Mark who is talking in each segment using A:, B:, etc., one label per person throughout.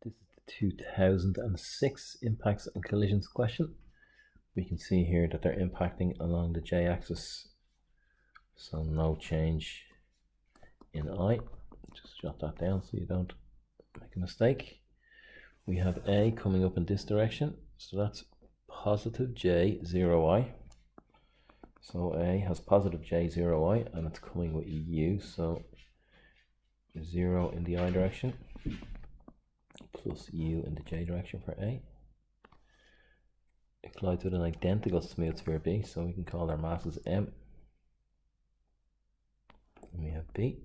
A: This is the 2006 Impacts and Collisions question. We can see here that they're impacting along the j-axis, so no change in I. Just jot that down so you don't make a mistake. We have A coming up in this direction, so that's positive j 0I. So A has positive j 0I and it's coming with U, so 0 in the I direction plus U in the j direction for A. It collides with an identical smooth sphere B, so we can call our masses M. And we have B.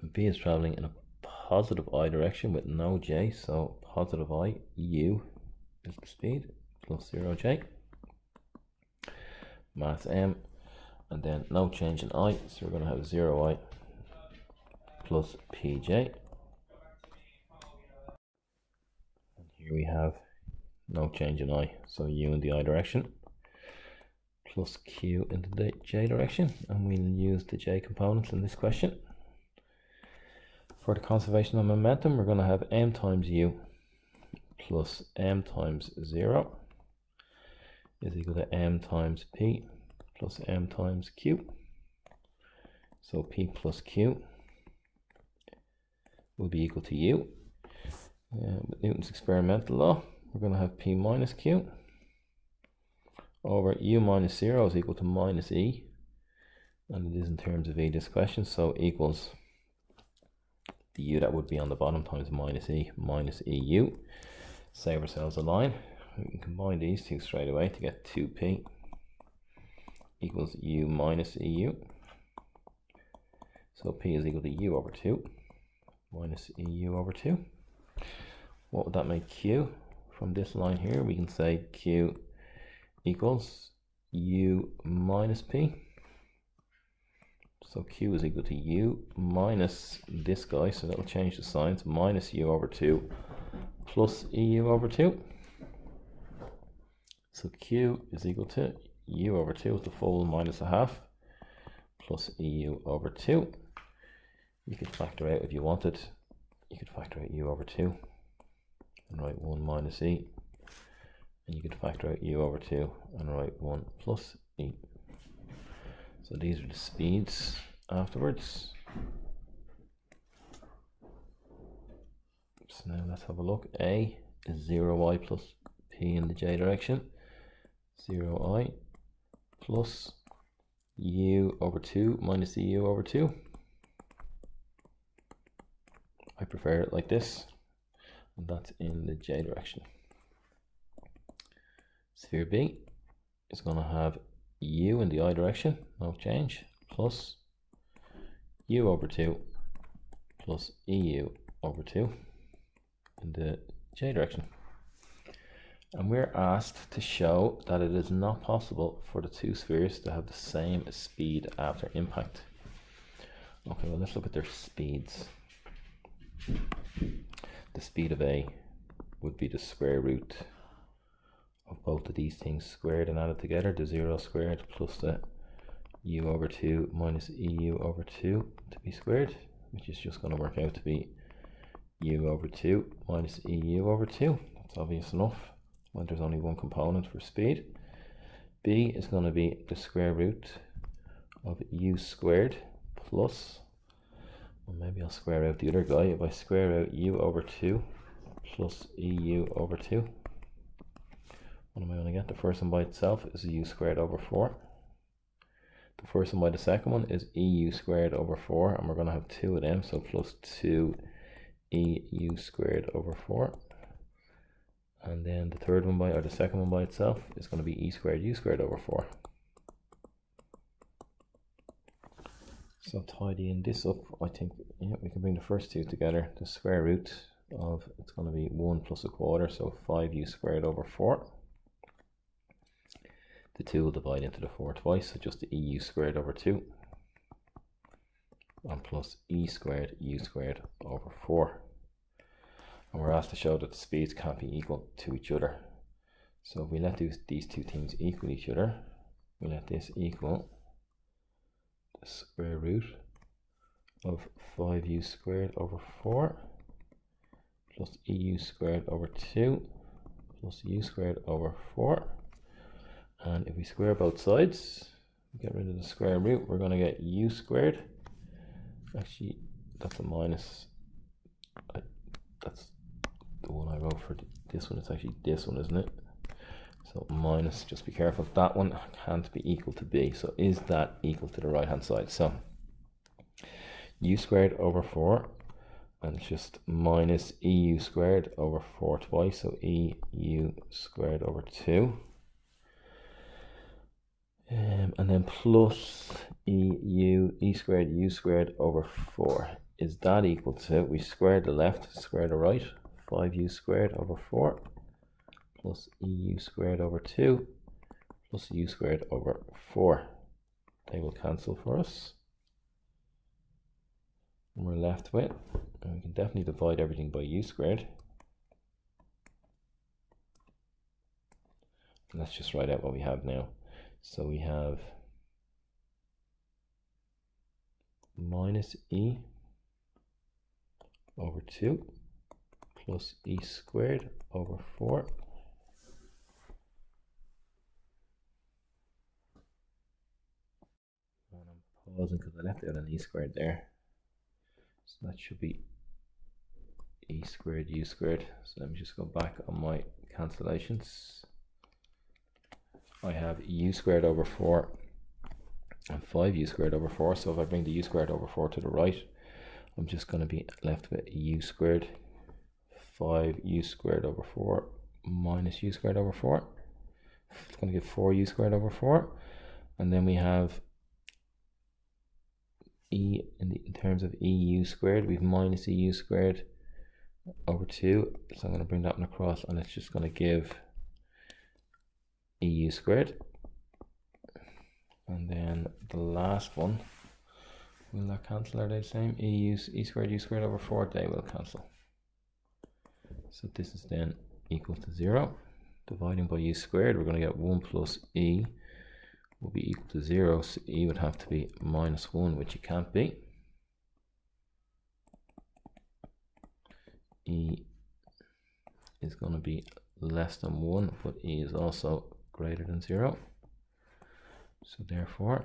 A: And B is traveling in a positive I direction with no j, so positive I, U is the speed, plus 0j. Mass M, and then no change in I, so we're going to have 0I plus pj. And here we have no change in I, so U in the I direction plus Q in the j direction, and we'll use the j components in this question. For the conservation of momentum, we're going to have m times U plus m times 0 is equal to m times p plus m times q. So p plus q will be equal to U. With Newton's experimental law, we're going to have p minus q over U minus 0 is equal to minus E, and it is in terms of E this question, so equals the U that would be on the bottom times minus EU. Save ourselves a line. We can combine these two straight away to get 2p equals U minus EU. So p is equal to U over 2 minus EU over 2. What would that make Q? From this line here, we can say Q equals U minus P. So Q is equal to U minus this guy, so that'll change the signs, minus U over 2 plus EU over 2. So Q is equal to U over 2 is the full minus a half plus EU over 2. You could factor out if you wanted. You could factor out U over 2 and write 1 minus E. And you could factor out U over 2 and write 1 plus E. So these are the speeds afterwards. So now let's have a look. A is 0I plus P in the j direction. 0I plus U over 2 minus EU over 2. I prefer it like this, and that's in the j direction. Sphere B is going to have U in the I direction, no change, plus U over 2 plus EU over 2 in the j direction. And we're asked to show that it is not possible for the two spheres to have the same speed after impact. Okay, well, let's look at their speeds. The speed of A would be the square root of both of these things squared and added together, the 0 squared plus the U over 2 minus EU over 2 to be squared, which is just going to work out to be U over 2 minus EU over 2. That's obvious enough when there's only one component for speed. B is going to be the square root of U squared plus, well, maybe I'll square out the other guy. If I square out U over 2 plus EU over 2, what am I going to get? The first one by itself is U squared over 4. The first one by the second one is EU squared over 4, and we're going to have two of them, so plus 2 EU squared over 4. And then the third one by, or the second one by itself, is going to be E squared U squared over 4. So tidying this up, I think, yeah, we can bring the first two together. The square root of, it's going to be 1 plus a quarter, so 5U squared over 4. The 2 will divide into the 4 twice, so just the EU squared over 2. And plus E squared U squared over 4. And we're asked to show that the speeds can't be equal to each other. So if we let these two things equal each other, we let this equal the square root of 5U squared over 4 plus EU squared over 2 plus U squared over 4. And if we square both sides, get rid of the square root, we're going to get U squared. Actually, that's a minus. That's the one I wrote for this one. It's actually this one, isn't it? So minus, just be careful, that one can't be equal to B. So is that equal to the right hand side? So U squared over 4, and it's just minus EU squared over 4 twice, so EU squared over 2. And then plus E squared U squared over 4. Is that equal to, we squared the left, square the right, 5U squared over 4 plus EU squared over 2 plus U squared over 4. They will cancel for us. And we're left with, and we can definitely divide everything by U squared. And let's just write out what we have now. So we have minus E over 2 plus E squared over 4 and I'm pausing because I left out an E squared there, so that should be E squared U squared. So let me just go back on my cancellations. I have U squared over 4 and 5U squared over 4. So if I bring the U squared over 4 to the right, I'm just going to be left with U squared, 5U squared over 4 minus U squared over 4. It's going to give 4U squared over 4. And then we have E in terms of EU squared, we have minus EU squared over 2. So I'm going to bring that one across, and it's just going to give EU squared. And then the last one, will that cancel? Are they the same? E squared U squared over 4, they will cancel. So this is then equal to 0. Dividing by U squared, we're going to get 1 plus E will be equal to 0. So E would have to be minus 1, which it can't be. E is going to be less than 1, but E is also greater than 0. So therefore,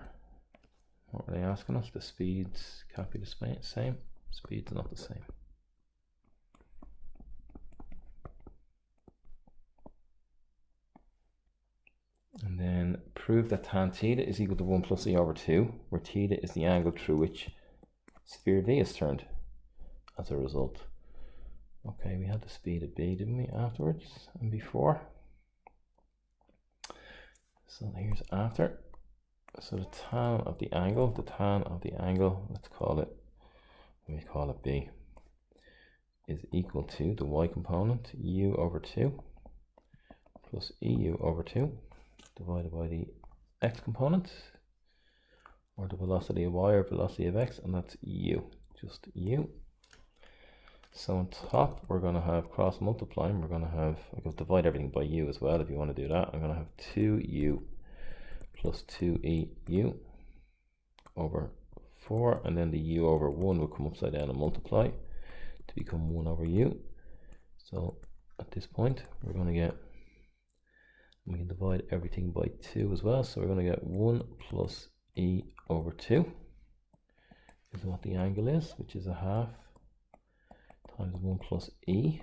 A: what were they asking us? The speeds can't be the same. Speeds are not the same. And then prove that tan theta is equal to 1 plus E over 2, where theta is the angle through which sphere V is turned as a result. Okay, we had the speed of B, didn't we, afterwards and before? So here's after. So the tan of the angle, let's call it, we call it B, is equal to the y component, U over 2, plus EU over 2, divided by the x component, or the velocity of y or velocity of x, and that's U, just U. So on top, we're going to have cross multiplying, we're going to have, I can divide everything by U as well if you want to do that. I'm going to have 2U plus 2EU over 4, and then the U over 1 will come upside down and multiply to become 1 over U. So at this point, we're going to get, we can divide everything by 2 as well. So we're going to get 1 plus E over 2 is what the angle is, which is a half times 1 plus E.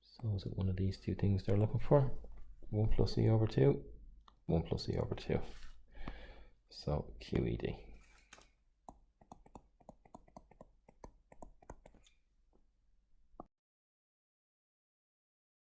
A: So is it one of these two things they're looking for? 1 plus E over 2, 1 plus E over 2. So QED.